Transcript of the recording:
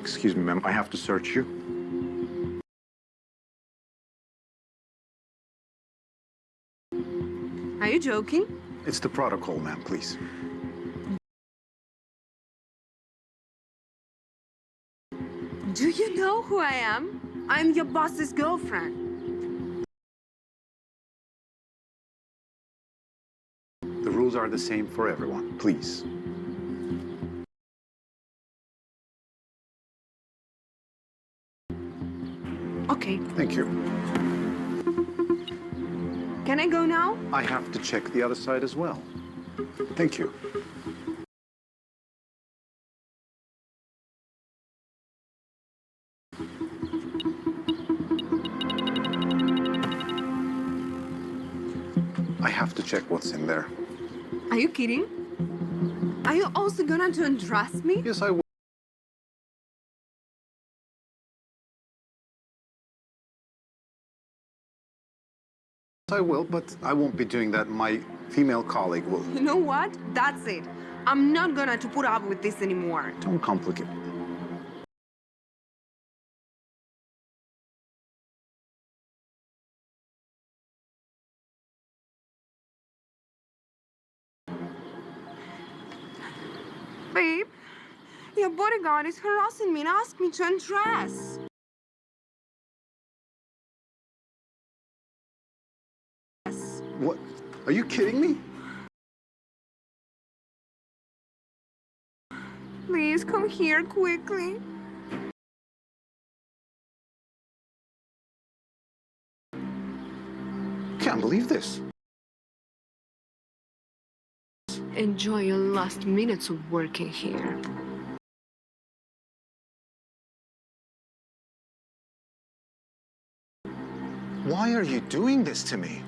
Excuse me, ma'am, I have to search you. Are you joking? It's the protocol, ma'am, please. Do you know who I am? I'm your boss's girlfriend. The rules are the same for everyone, please. Okay. Thank you. Can I go now? I have to check the other side as well. Thank you. I have to check what's in there. Are you kidding? Are you also gonna undress me? Yes, I will. I will, but I won't be doing that. My female colleague will. You know what? That's it. I'm not gonna to put up with this anymore. Don't complicate it. Babe, your bodyguard is harassing me and asked me to undress. What? Are you kidding me? Please come here quickly. Can't believe this. Enjoy your last minutes of working here. Why are you doing this to me?